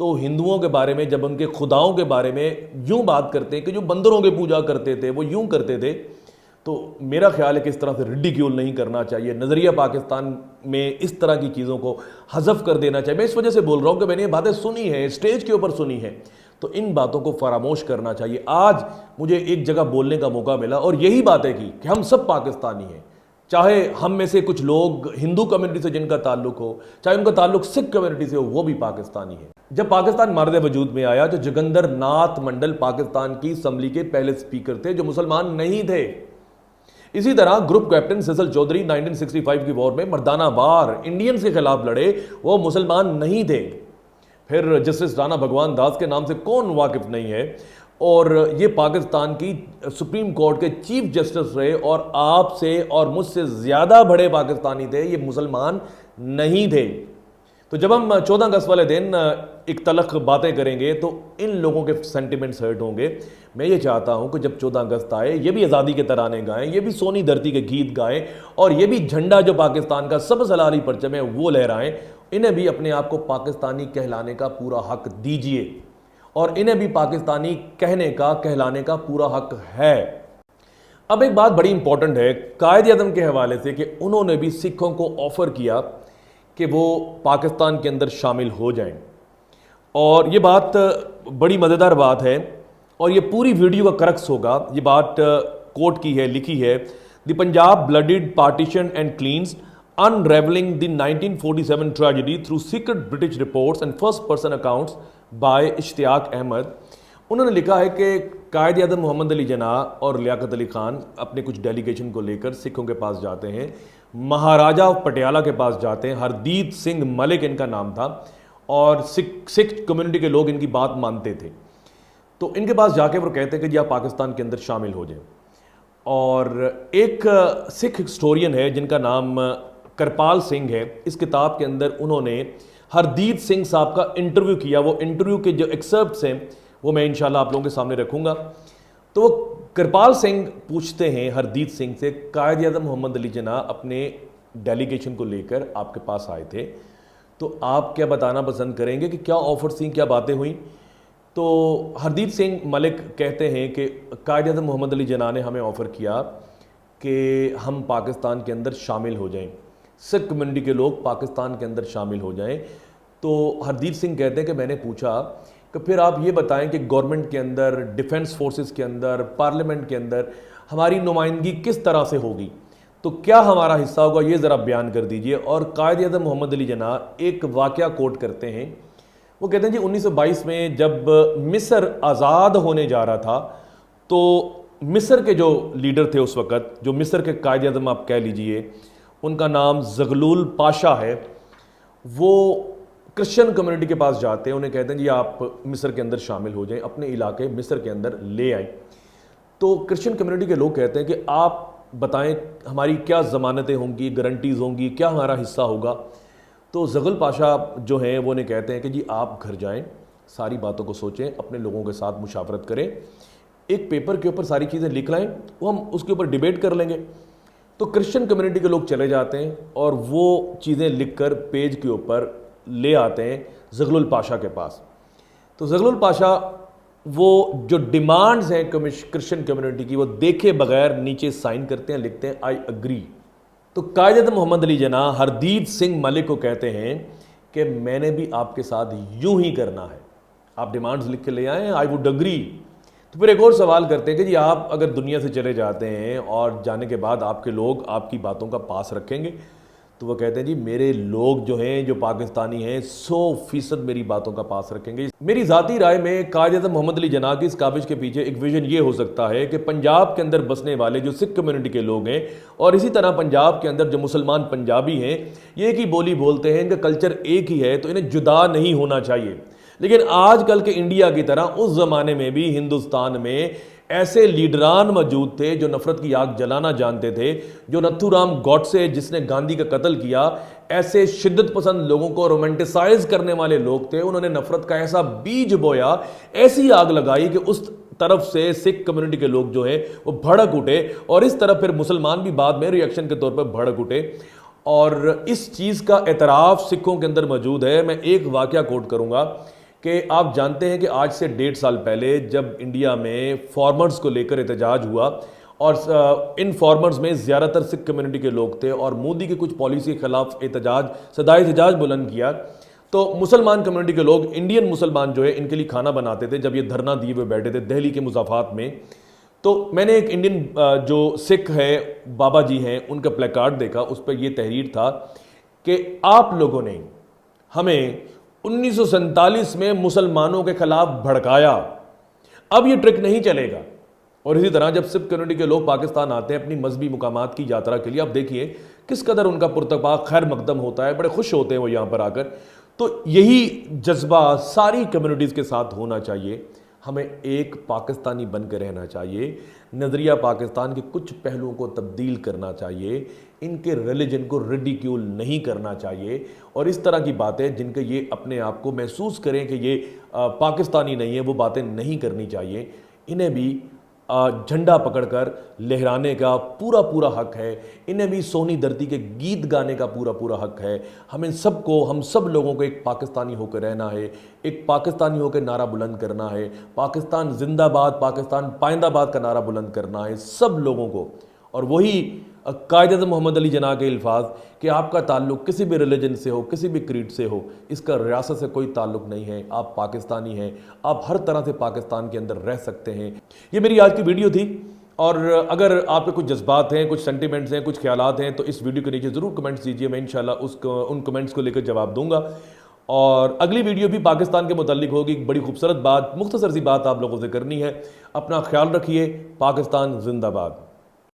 تو ہندوؤں کے بارے میں جب ان کے خداؤں کے بارے میں یوں بات کرتے ہیں کہ جو بندروں کے پوجا کرتے تھے وہ یوں کرتے تھے، تو میرا خیال ہے کہ اس طرح سے ریڈیکیول نہیں کرنا چاہیے، نظریہ پاکستان میں اس طرح کی چیزوں کو حذف کر دینا چاہیے۔ میں اس وجہ سے بول رہا ہوں کہ میں نے یہ باتیں سنی ہیں، اسٹیج کے اوپر سنی ہیں، تو ان باتوں کو فراموش کرنا چاہیے۔ آج مجھے ایک جگہ بولنے کا موقع ملا اور یہی باتیں کی کہ ہم سب پاکستانی ہیں، چاہے ہم میں سے کچھ لوگ ہندو کمیونٹی سے جن کا تعلق ہو، چاہے ان کا تعلق سکھ کمیونٹی سے ہو، وہ بھی پاکستانی ہیں۔ جب پاکستان مرد وجود میں آیا تو جگندر ناتھ منڈل پاکستان کی اسمبلی کے پہلے اسپیکر تھے جو مسلمان نہیں تھے۔ اسی طرح گروپ کیپٹن سیسل چودھری 1965 کی وار میں مردانہ وار انڈینز کے خلاف لڑے، وہ مسلمان نہیں تھے۔ پھر جسٹس رانا بھگوان داس کے نام سے کون واقف نہیں ہے، اور یہ پاکستان کی سپریم کورٹ کے چیف جسٹس رہے اور آپ سے اور مجھ سے زیادہ بڑے پاکستانی تھے، یہ مسلمان نہیں تھے۔ تو جب ہم 14 اگست والے دن ایک تلخ باتیں کریں گے تو ان لوگوں کے سینٹیمنٹس ہرٹ ہوں گے۔ میں یہ چاہتا ہوں کہ جب 14 اگست آئے یہ بھی آزادی کے ترانے گائیں، یہ بھی سونی دھرتی کے گیت گائیں، اور یہ بھی جھنڈا جو پاکستان کا سبز ہلالی پرچم ہے وہ لہرائیں۔ انہیں بھی اپنے آپ کو پاکستانی کہلانے کا پورا حق دیجیے، اور انہیں بھی پاکستانی کہنے کا کہلانے کا پورا حق ہے۔ اب ایک بات بڑی امپورٹنٹ ہے قائد اعظم کے حوالے سے کہ انہوں نے بھی سکھوں کو آفر کیا کہ وہ پاکستان کے اندر شامل ہو جائیں، اور یہ بات بڑی مزیدار بات ہے، اور یہ پوری ویڈیو کا کرکس ہوگا۔ یہ بات کوٹ کی ہے، لکھی ہے، the Punjab bloodied partition and cleanse unraveling the 1947 tragedy through secret British reports and first person accounts by اشتیاق احمد۔ انہوں نے لکھا ہے کہ قائد اعظم محمد علی جناح اور لیاقت علی خان اپنے کچھ ڈیلیگیشن کو لے کر سکھوں کے پاس جاتے ہیں، مہاراجہ پٹیالہ کے پاس جاتے ہیں، ہردیت سنگھ ملک ان کا نام تھا، اور سکھ کمیونٹی کے لوگ ان کی بات مانتے تھے۔ تو ان کے پاس جا کے وہ کہتے ہیں کہ جی آپ پاکستان کے اندر شامل ہو جائیں۔ اور ایک سکھ ہسٹورین ہے جن کا نام کرپال سنگھ ہے، اس کتاب کے اندر انہوں نے ہردیت سنگھ صاحب کا انٹرویو کیا، وہ انٹرویو کے جو ایکسرپٹس ہیں وہ میں انشاءاللہ آپ لوگوں کے سامنے رکھوں گا۔ تو وہ کرپال سنگھ پوچھتے ہیں ہردیت سنگھ سے، قائد اعظم محمد علی جناح اپنے ڈیلیگیشن کو لے کر آپ کے پاس آئے تھے، تو آپ کیا بتانا پسند کریں گے کہ کیا آفرز تھیں، کیا باتیں ہوئیں؟ تو ہردیت سنگھ ملک کہتے ہیں کہ قائد اعظم محمد علی جناح نے ہمیں آفر کیا کہ ہم پاکستان کے اندر شامل ہو جائیں، سکھ کمیونٹی کے لوگ پاکستان کے اندر شامل ہو جائیں۔ تو ہردیت سنگھ کہتے ہیں کہ میں نے پوچھا کہ پھر آپ یہ بتائیں کہ گورنمنٹ کے اندر، ڈیفنس فورسز کے اندر، پارلیمنٹ کے اندر ہماری نمائندگی کس طرح سے ہوگی، تو کیا ہمارا حصہ ہوگا، یہ ذرا بیان کر دیجئے۔ اور قائد اعظم محمد علی جناح ایک واقعہ کوٹ کرتے ہیں، وہ کہتے ہیں جی 1922 میں جب مصر آزاد ہونے جا رہا تھا تو مصر کے جو لیڈر تھے اس وقت، جو مصر کے قائد اعظم آپ کہہ لیجئے، ان کا نام زغلول پاشا ہے، وہ کرسچن کمیونٹی کے پاس جاتے ہیں، انہیں کہتے ہیں جی آپ مصر کے اندر شامل ہو جائیں، اپنے علاقے مصر کے اندر لے آئیں۔ تو کرسچن کمیونٹی کے لوگ کہتے ہیں کہ آپ بتائیں ہماری کیا ضمانتیں ہوں گی، گارنٹیز ہوں گی، کیا ہمارا حصہ ہوگا؟ تو زغل پاشا جو ہیں وہ انہیں کہتے ہیں کہ جی آپ گھر جائیں، ساری باتوں کو سوچیں، اپنے لوگوں کے ساتھ مشاورت کریں، ایک پیپر کے اوپر ساری چیزیں لکھ لائیں، وہ ہم اس کے اوپر ڈیبیٹ کر لیں گے۔ تو کرسچن کمیونٹی کے لوگ چلے جاتے ہیں اور وہ چیزیں لکھ کر پیج کے اوپر لے آتے ہیں زغلول پاشا کے پاس۔ تو زغلول پاشا وہ جو ڈیمانڈز ہیں کرسچن کمیونٹی کی وہ دیکھے بغیر نیچے سائن کرتے ہیں، لکھتے ہیں آئی اگری۔ تو قائد اعظم محمد علی جناح ہردیت سنگھ ملک کو کہتے ہیں کہ میں نے بھی آپ کے ساتھ یوں ہی کرنا ہے، آپ ڈیمانڈز لکھ کے لے آئیں، آئی وڈ اگری۔ تو پھر ایک اور سوال کرتے ہیں کہ جی آپ اگر دنیا سے چلے جاتے ہیں اور جانے کے بعد آپ کے لوگ آپ کی باتوں کا پاس رکھیں گے؟ تو وہ کہتے ہیں جی میرے لوگ جو ہیں، جو پاکستانی ہیں، 100% میری باتوں کا پاس رکھیں گے۔ میری ذاتی رائے میں قائد اعظم محمد علی جناح کی اس کاوش کے پیچھے ایک ویژن یہ ہو سکتا ہے کہ پنجاب کے اندر بسنے والے جو سکھ کمیونٹی کے لوگ ہیں، اور اسی طرح پنجاب کے اندر جو مسلمان پنجابی ہیں، یہ ایک ہی بولی بولتے ہیں، ان کا کلچر ایک ہی ہے، تو انہیں جدا نہیں ہونا چاہیے۔ لیکن آج کل کے انڈیا کی طرح اس زمانے میں بھی ہندوستان میں ایسے لیڈران موجود تھے جو نفرت کی آگ جلانا جانتے تھے، جو نتھو رام گوڈسے جس نے گاندھی کا قتل کیا، ایسے شدت پسند لوگوں کو رومانٹیسائز کرنے والے لوگ تھے، انہوں نے نفرت کا ایسا بیج بویا، ایسی آگ لگائی کہ اس طرف سے سکھ کمیونٹی کے لوگ جو ہیں وہ بھڑک اٹھے، اور اس طرف پھر مسلمان بھی بعد میں ریئیکشن کے طور پر بھڑک اٹھے، اور اس چیز کا اعتراف سکھوں کے اندر موجود ہے۔ میں ایک واقعہ کوٹ کروں گا کہ آپ جانتے ہیں کہ آج سے 1.5 سال پہلے جب انڈیا میں فارمرز کو لے کر احتجاج ہوا اور ان فارمرز میں زیادہ تر سکھ کمیونٹی کے لوگ تھے اور مودی کی کچھ پالیسی کے خلاف صدائے احتجاج بلند کیا، تو مسلمان کمیونٹی کے لوگ، انڈین مسلمان جو ہے، ان کے لیے کھانا بناتے تھے جب یہ دھرنا دیے ہوئے بیٹھے تھے دہلی کے مضافات میں۔ تو میں نے ایک انڈین جو سکھ ہے بابا جی ہیں ان کا پلے کارڈ دیکھا، اس پہ یہ تحریر تھا کہ آپ لوگوں نے ہمیں 1947 میں مسلمانوں کے خلاف بھڑکایا، اب یہ ٹرک نہیں چلے گا۔ اور اسی طرح جب سکھ کمیونٹی کے لوگ پاکستان آتے ہیں اپنی مذہبی مقامات کی یاترا کے لیے، اب دیکھیے کس قدر ان کا پرتپاک خیر مقدم ہوتا ہے، بڑے خوش ہوتے ہیں وہ یہاں پر آ کر۔ تو یہی جذبہ ساری کمیونٹیز کے ساتھ ہونا چاہیے، ہمیں ایک پاکستانی بن کے رہنا چاہیے، نظریہ پاکستان کے کچھ پہلوؤں کو تبدیل کرنا چاہیے، ان کے ریلیجن کو ریڈیکیول نہیں کرنا چاہیے، اور اس طرح کی باتیں جن کے یہ اپنے آپ کو محسوس کریں کہ یہ پاکستانی نہیں ہے، وہ باتیں نہیں کرنی چاہیے۔ انہیں بھی جھنڈا پکڑ کر لہرانے کا پورا پورا حق ہے، انہیں بھی سونی دھرتی کے گیت گانے کا پورا پورا حق ہے۔ ہم سب لوگوں کو ایک پاکستانی ہو کر رہنا ہے، ایک پاکستانی ہو کے نعرہ بلند کرنا ہے، پاکستان زندہ باد، پاکستان پائندہ باد کا نعرہ بلند کرنا ہے سب لوگوں کو۔ اور وہی قائد اعظم محمد علی جناح کے الفاظ کہ آپ کا تعلق کسی بھی ریلیجن سے ہو، کسی بھی کریڈ سے ہو، اس کا ریاست سے کوئی تعلق نہیں ہے، آپ پاکستانی ہیں، آپ ہر طرح سے پاکستان کے اندر رہ سکتے ہیں۔ یہ میری آج کی ویڈیو تھی، اور اگر آپ کے کچھ جذبات ہیں، کچھ سینٹیمنٹس ہیں، کچھ خیالات ہیں تو اس ویڈیو کے نیچے ضرور کمنٹس دیجیے، میں انشاءاللہ ان کمنٹس کو لے کر جواب دوں گا۔ اور اگلی ویڈیو بھی پاکستان کے متعلق ہوگی، ایک بڑی خوبصورت بات، مختصر سی بات آپ لوگوں سے کرنی ہے۔ اپنا خیال رکھیے، پاکستان زندہ باد۔